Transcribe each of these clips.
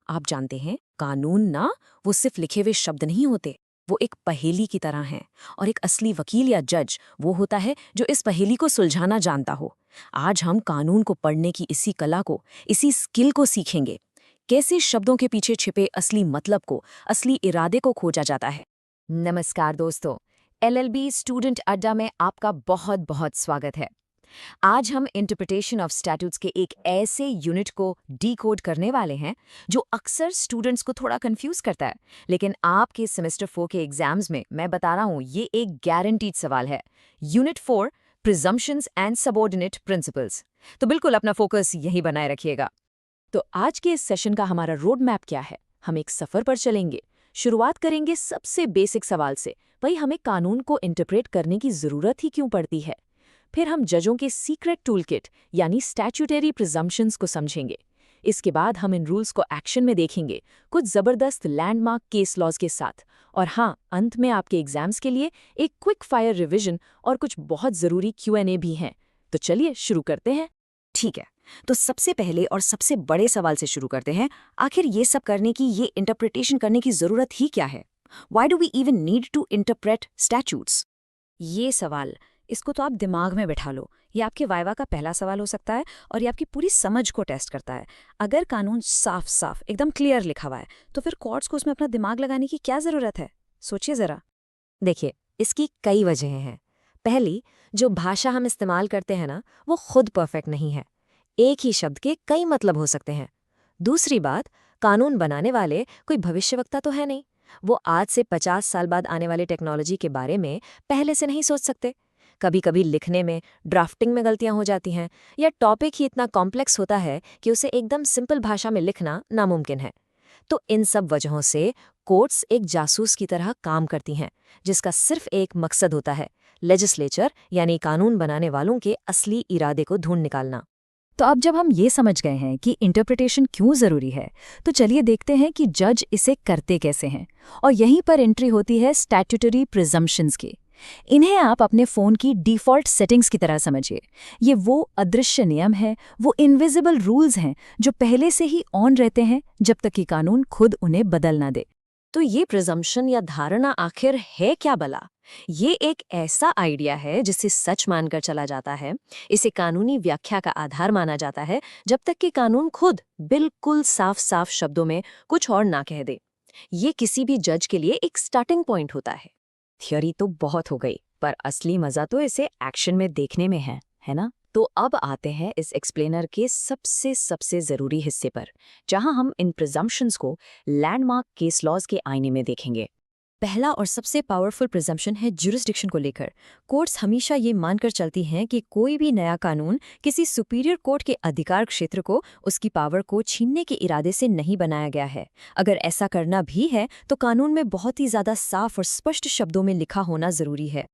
आप जानते हैं, कानून ना वो सिर्फ लिखे हुए शब्द नहीं होते, वो एक पहेली की तरह हैं। और एक असली वकील या जज वो होता है जो इस पहेली को सुलझाना जानता हो। आज हम कानून को पढ़ने की इसी कला को, इसी स्किल को सीखेंगे। कैसे शब्दों के पीछे छिपे असली मतलब को, असली इरादे को खोजा जाता है। नमस्कार दोस्तों, एलएलबी स्टूडेंट अड्डा में आपका बहुत बहुत स्वागत है। आज हम इंटरप्रिटेशन ऑफ स्टैट्यूट्स के एक ऐसे यूनिट को डीकोड करने वाले हैं जो अक्सर स्टूडेंट्स को थोड़ा कंफ्यूज करता है, लेकिन आपके सेमेस्टर 4 के एग्जाम्स में मैं बता रहा हूँ ये एक गारंटीड सवाल है। Unit 4 presumptions and subordinate principles. तो बिल्कुल अपना फोकस यही बनाए रखिएगा। तो आज के इस सेशन का हमारा रोड मैप क्या है? हम एक सफर पर चलेंगे। शुरुआत करेंगे सबसे बेसिक सवाल से, भाई हमें कानून को इंटरप्रेट करने की जरूरत ही क्यों पड़ती है। फिर हम जजों के सीक्रेट टूलकिट यानी स्टैट्यूटरी प्रिजम्पशंस को समझेंगे। इसके बाद हम इन रूल्स को एक्शन में देखेंगे, कुछ जबरदस्त लैंडमार्क केस लॉज के साथ। और हाँ, अंत में आपके एग्जाम्स के लिए एक क्विक फायर रिवीजन और कुछ बहुत जरूरी Q&A भी हैं। तो चलिए शुरू करते हैं। ठीक है, तो सबसे पहले और सबसे बड़े सवाल से शुरू करते हैं। आखिर ये सब करने की, ये इंटरप्रिटेशन करने की जरूरत ही क्या है? Why do we even need to interpret statutes? ये सवाल, इसको तो आप दिमाग में बिठा लो। ये आपके वाइवा का पहला सवाल हो सकता है और ये आपकी पूरी समझ को टेस्ट करता है। अगर कानून साफ साफ एकदम क्लियर लिखा हुआ है तो फिर कोर्ट्स को उसमें अपना दिमाग लगाने की क्या जरूरत है? सोचिए जरा। देखिए, इसकी कई वजहें हैं। पहली, जो भाषा हम इस्तेमाल करते हैं ना, वो खुद परफेक्ट नहीं है। एक ही शब्द के कई मतलब हो सकते हैं। दूसरी बात, कानून बनाने वाले कोई भविष्यवक्ता तो है नहीं। वो आज से 50 साल बाद आने वाली टेक्नोलॉजी के बारे में पहले से नहीं सोच सकते। कभी कभी लिखने में, ड्राफ्टिंग में गलतियां हो जाती हैं, या टॉपिक ही इतना कॉम्प्लेक्स होता है कि उसे एकदम सिंपल भाषा में लिखना नामुमकिन है। तो इन सब वजहों से कोर्ट्स एक जासूस की तरह काम करती हैं, जिसका सिर्फ एक मकसद होता है, लेजिस्लेचर यानी कानून बनाने वालों के असली इरादे को ढूंढ निकालना। तो अब जब हम ये समझ गए हैं कि इंटरप्रिटेशन क्यों जरूरी है, तो चलिए देखते हैं कि जज इसे करते कैसे हैं। और यहीं पर एंट्री होती है स्टैट्यूटरी प्रिजम्पशंस की। इन्हें आप अपने फ़ोन की डिफ़ॉल्ट सेटिंग्स की तरह समझिए। ये वो अदृश्य नियम हैं, वो इनविजिबल रूल्स हैं जो पहले से ही ऑन रहते हैं जब तक कि कानून खुद उन्हें बदल ना दे। तो ये प्रिजम्पशन या धारणा आखिर है क्या भला? ये एक ऐसा आइडिया है जिसे सच मानकर चला जाता है। इसे कानूनी व्याख्या का आधार माना जाता है जब तक कि कानून खुद बिल्कुल साफ साफ शब्दों में कुछ और ना कह दे। ये किसी भी जज के लिए एक स्टार्टिंग पॉइंट होता है। थ्योरी तो बहुत हो गई, पर असली मजा तो इसे एक्शन में देखने में है ना? तो अब आते हैं इस एक्सप्लेनर के सबसे जरूरी हिस्से पर, जहां हम इन प्रिजम्पशंस को लैंडमार्क केस लॉज के आईने में देखेंगे। पहला और सबसे पावरफुल प्रिजम्पशन है ज्यूरिसडिक्शन को लेकर। कोर्ट्स हमेशा ये मानकर चलती हैं कि कोई भी नया कानून किसी सुपीरियर कोर्ट के अधिकार क्षेत्र को, उसकी पावर को छीनने के इरादे से नहीं बनाया गया है। अगर ऐसा करना भी है तो कानून में बहुत ही ज्यादा साफ और स्पष्ट शब्दों में लिखा होना जरूरी है।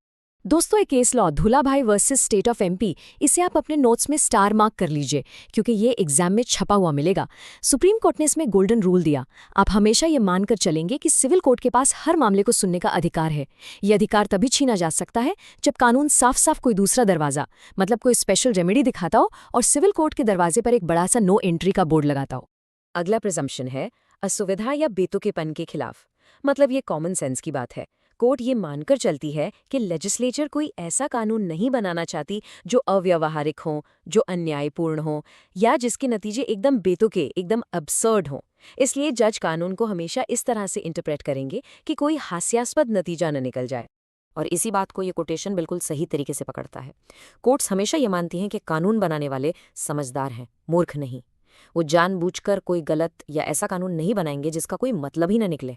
दोस्तों, ये case law Dhulabhai versus state of MP, इसे आप अपने नोट्स में स्टार मार्क कर लीजिए, क्योंकि ये एग्जाम में छपा हुआ मिलेगा। सुप्रीम कोर्ट ने इसमें गोल्डन रूल दिया। आप हमेशा ये मानकर चलेंगे कि सिविल कोर्ट के पास हर मामले को सुनने का अधिकार है। ये अधिकार तभी छीना जा सकता है जब कानून साफ साफ कोई दूसरा दरवाजा, मतलब कोई स्पेशल रेमेडी दिखाता हो और सिविल कोर्ट के दरवाजे पर एक बड़ा सा नो एंट्री का बोर्ड लगाता हो। अगला प्रिजम्पशन है असुविधा या बेतुकेपन के खिलाफ। मतलब ये कॉमन सेंस की बात है। कोर्ट ये मानकर चलती है कि लेजिस्लेचर कोई ऐसा कानून नहीं बनाना चाहती जो अव्यावहारिक हो, जो अन्यायपूर्ण हो, या जिसके नतीजे एकदम बेतुके, एकदम अब्सर्ड हों। इसलिए जज कानून को हमेशा इस तरह से इंटरप्रेट करेंगे कि कोई हास्यास्पद नतीजा न निकल जाए। और इसी बात को ये कोटेशन बिल्कुल सही तरीके से पकड़ता है। कोर्ट्स हमेशा ये मानती हैं कि कानून बनाने वाले समझदार हैं, मूर्ख नहीं। वो जानबूझकर कोई गलत या ऐसा कानून नहीं बनाएंगे जिसका कोई मतलब ही न निकले।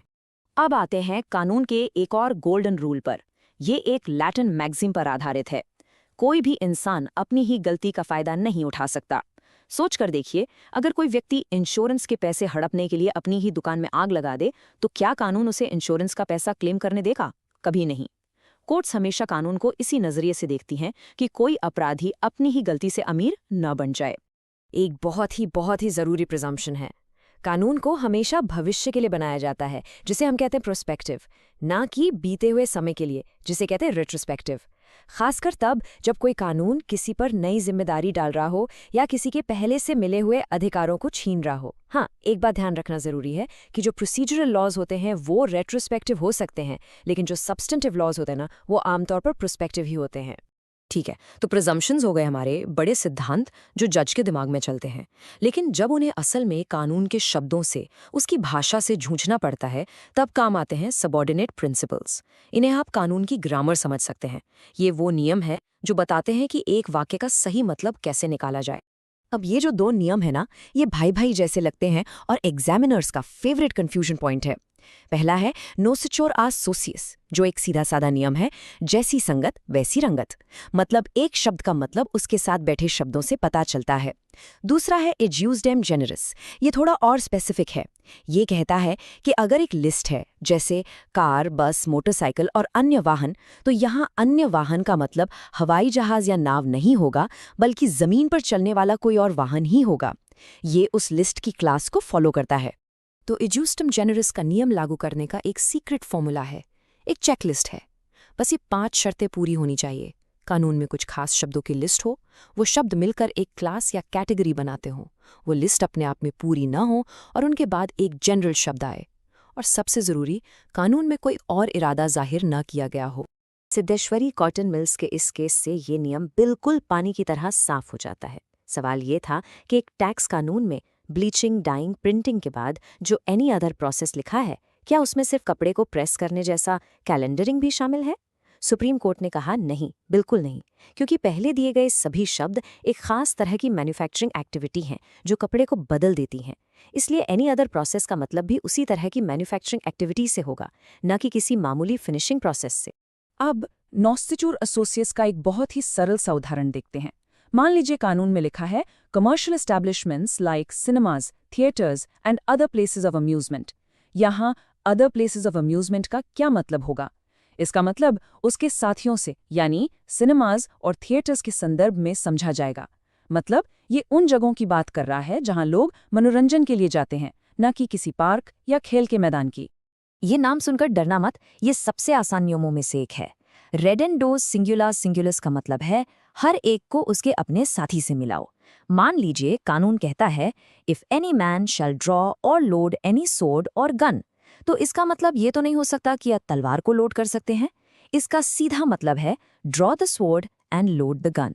अब आते हैं कानून के एक और गोल्डन रूल पर। ये एक लैटिन मैक्सिम पर आधारित है, कोई भी इंसान अपनी ही गलती का फायदा नहीं उठा सकता। सोच कर देखिए, अगर कोई व्यक्ति इंश्योरेंस के पैसे हड़पने के लिए अपनी ही दुकान में आग लगा दे, तो क्या कानून उसे इंश्योरेंस का पैसा क्लेम करने देगा? कभी नहीं। कोर्ट्स हमेशा कानून को इसी नजरिए से देखती हैं कि कोई अपराधी अपनी ही गलती से अमीर न बन जाए। एक बहुत ही जरूरी प्रिजम्पशन है, कानून को हमेशा भविष्य के लिए बनाया जाता है, जिसे हम कहते हैं प्रोस्पेक्टिव, ना कि बीते हुए समय के लिए, जिसे कहते हैं रेट्रोस्पेक्टिव। खासकर तब जब कोई कानून किसी पर नई जिम्मेदारी डाल रहा हो या किसी के पहले से मिले हुए अधिकारों को छीन रहा हो। हाँ, एक बात ध्यान रखना जरूरी है कि जो प्रोसीजरल लॉज होते हैं वो रेट्रोस्पेक्टिव हो सकते हैं, लेकिन जो सब्सटेंटिव लॉज होते हैं ना, वो आमतौर पर प्रोस्पेक्टिव ही होते हैं। ठीक है, तो प्रिजम्पशंस हो गए हमारे बड़े सिद्धांत जो जज के दिमाग में चलते हैं, लेकिन जब उन्हें असल में कानून के शब्दों से, उसकी भाषा से जूझना पड़ता है, तब काम आते हैं सबऑर्डिनेट प्रिंसिपल्स। इन्हें आप कानून की ग्रामर समझ सकते हैं। ये वो नियम है जो बताते हैं कि एक वाक्य का सही मतलब कैसे निकाला जाए। अब ये जो दो नियम है ना, ये भाई भाई जैसे लगते हैं और एग्जामिनर्स का फेवरेट कंफ्यूजन पॉइंट है। पहला है नोसिचोर आ सोसियस, जो एक सीधा साधा नियम है, जैसी संगत वैसी रंगत। मतलब एक शब्द का मतलब उसके साथ बैठे शब्दों से पता चलता है। दूसरा है एज्यूस्डेम जेनरस, ये थोड़ा और स्पेसिफिक है। ये कहता है कि अगर एक लिस्ट है, जैसे कार, बस, मोटरसाइकिल और अन्य वाहन, तो यहाँ अन्य वाहन का मतलब हवाई जहाज या नाव नहीं होगा, बल्कि जमीन पर चलने वाला कोई और वाहन ही होगा। ये उस लिस्ट की क्लास को फॉलो करता है। तो एज्यूस्टम जेनरस का नियम लागू करने का एक सीक्रेट फॉर्मूला है, एक चेकलिस्ट है। बस ये 5 शर्तें पूरी होनी चाहिए। कानून में कुछ खास शब्दों की लिस्ट हो, वो शब्द मिलकर एक क्लास या कैटेगरी बनाते हों, वो लिस्ट अपने आप में पूरी ना हो और उनके बाद एक जनरल शब्द आए। और सबसे ज़रूरी, कानून में कोई और इरादा जाहिर न किया गया हो। सिद्धेश्वरी कॉटन मिल्स के इस केस से ये नियम बिल्कुल पानी की तरह साफ हो जाता है। सवाल ये था कि एक टैक्स कानून में ब्लीचिंग, डाइंग, प्रिंटिंग के बाद जो एनी अदर प्रोसेस लिखा है, क्या उसमें सिर्फ कपड़े को प्रेस करने जैसा कैलेंडरिंग भी शामिल है? सुप्रीम कोर्ट ने कहा नहीं, बिल्कुल नहीं, क्योंकि पहले दिए गए सभी शब्द एक खास तरह की मैन्युफैक्चरिंग एक्टिविटी हैं जो कपड़े को बदल देती हैं। इसलिए एनी अदर प्रोसेस का मतलब भी उसी तरह की मैन्युफैक्चरिंग एक्टिविटी से होगा, न कि किसी मामूली फिनिशिंग प्रोसेस से। अब नॉस्टिचूर एसोसिएट्स का एक बहुत ही सरल सा उदाहरण देखते हैं। मान लीजिए कानून में लिखा है commercial establishments like cinemas, theatres and other places of amusement. यहाँ अदर प्लेसेस ऑफ अम्यूजमेंट का क्या मतलब होगा? इसका मतलब उसके साथियों से, यानी सिनेमाज और थिएटर्स के संदर्भ में समझा जाएगा। मतलब ये उन जगहों की बात कर रहा है जहां लोग मनोरंजन के लिए जाते हैं, न कि किसी पार्क या खेल के मैदान की। ये नाम सुनकर डरना मत, ये सबसे आसान नियमों में से एक है। रेडेंडोस सिंगुला सिंगुलस का मतलब है हर एक को उसके अपने साथी से मिलाओ। मान लीजिए कानून कहता है if any man shall draw or load any sword or gun, तो इसका मतलब ये तो नहीं हो सकता कि आप तलवार को लोड कर सकते हैं। इसका सीधा मतलब है draw the sword and load the gun.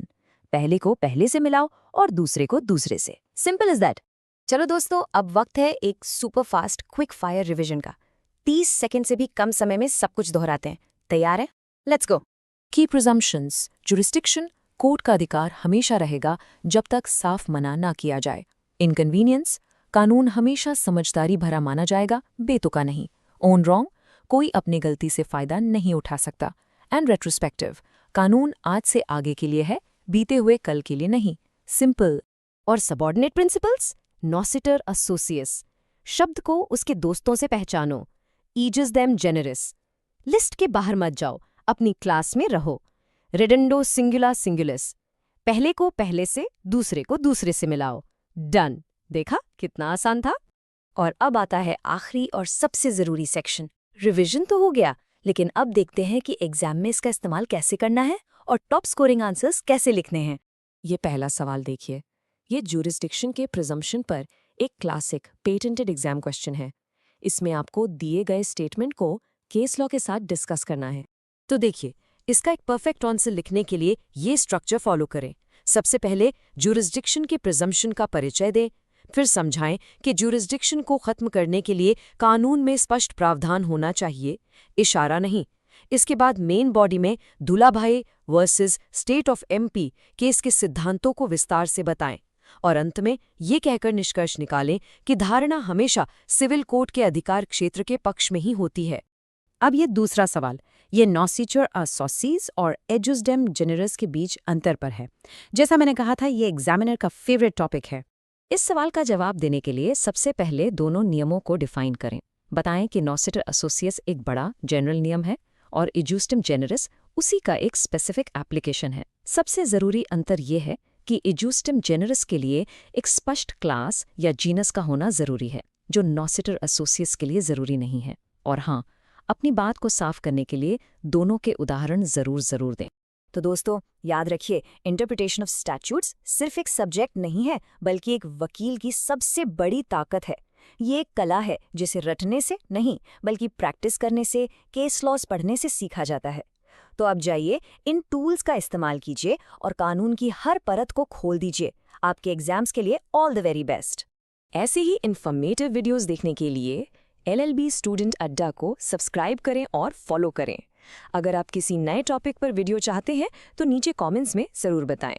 पहले को पहले से मिलाओ और दूसरे को दूसरे से। Simple is that. चलो दोस्तों, अब वक्त है एक super fast quick fire revision का। 30 सेकंड से भी कम समय में सब कुछ दोहराते हैं। तैयार है? Let's go. की प्रिजम्पशंस। जुरिस्डिक्शन, कोर्ट का अधिकार हमेशा रहेगा जब तक साफ मना ना किया जाए। इनकन्वीनियंस, कानून हमेशा समझदारी भरा माना जाएगा, बेतुका नहीं। ओन रॉन्ग, कोई अपनी गलती से फायदा नहीं उठा सकता। एंड रेट्रोस्पेक्टिव, कानून आज से आगे के लिए है, बीते हुए कल के लिए नहीं। सिंपल। और सबऑर्डिनेट प्रिंसिपल्स, नॉसिटर असोसियस, शब्द को उसके दोस्तों से पहचानो। ईजस देम जेनरस, लिस्ट के बाहर मत जाओ, अपनी क्लास में रहो। रेडेंडो सिंगुला सिंगुलस, पहले को पहले से, दूसरे को दूसरे से मिलाओ। डन। देखा कितना आसान था। और अब आता है आखिरी और सबसे जरूरी सेक्शन। रिवीजन तो हो गया, लेकिन अब देखते हैं कि एग्जाम में इसका इस्तेमाल कैसे करना है और टॉप स्कोरिंग आंसर्स कैसे लिखने हैं। ये पहला सवाल देखिए। ये ज्यूरिसडिक्शन के प्रिजम्पशन पर एक क्लासिक पेटेंटेड एग्जाम क्वेश्चन है। इसमें आपको दिए गए स्टेटमेंट को केस लॉ के साथ डिस्कस करना है। तो देखिए, इसका एक परफेक्ट आंसर लिखने के लिए ये स्ट्रक्चर फॉलो करें। सबसे पहले ज्यूरिसडिक्शन के प्रिजम्पशन का परिचय दें, फिर समझाएं कि ज्यूरिसडिक्शन को खत्म करने के लिए कानून में स्पष्ट प्रावधान होना चाहिए, इशारा नहीं। इसके बाद मेन बॉडी में Dulabhai versus state of MP case के सिद्धांतों को विस्तार से बताएं और अंत में ये कहकर निष्कर्ष निकालें कि धारणा हमेशा सिविल कोर्ट के अधिकार क्षेत्र के पक्ष में ही होती है। अब ये दूसरा सवाल, ये नॉसिचर असोसियस और एजुसडेम जेनरस के बीच अंतर पर है। जैसा मैंने कहा था, ये एग्जामिनर का फेवरेट टॉपिक है। इस सवाल का जवाब देने के लिए सबसे पहले दोनों नियमों को डिफाइन करें। बताएं कि नॉसिटर असोसियस एक बड़ा जनरल नियम है और एजुस्टम जेनरस उसी का एक स्पेसिफिक एप्लीकेशन है। सबसे ज़रूरी अंतर यह है कि एजुस्टम जेनरस के लिए एक स्पष्ट क्लास या जीनस का होना ज़रूरी है, जो नॉसिटर असोसियस के लिए ज़रूरी नहीं है। और हाँ, अपनी बात को साफ करने के लिए दोनों के उदाहरण ज़रूर दें। तो दोस्तों याद रखिए, इंटरप्रिटेशन ऑफ स्टैट्यूट्स सिर्फ एक सब्जेक्ट नहीं है, बल्कि एक वकील की सबसे बड़ी ताकत है। ये एक कला है जिसे रटने से नहीं, बल्कि प्रैक्टिस करने से, केस लॉज पढ़ने से सीखा जाता है। तो अब जाइए, इन टूल्स का इस्तेमाल कीजिए और कानून की हर परत को खोल दीजिए। आपके एग्जाम्स के लिए ऑल द वेरी बेस्ट। ऐसे ही इन्फॉर्मेटिव वीडियोस देखने के लिए LLB स्टूडेंट अड्डा को सब्सक्राइब करें और फॉलो करें। अगर आप किसी नए टॉपिक पर वीडियो चाहते हैं तो नीचे कमेंट्स में ज़रूर बताएं।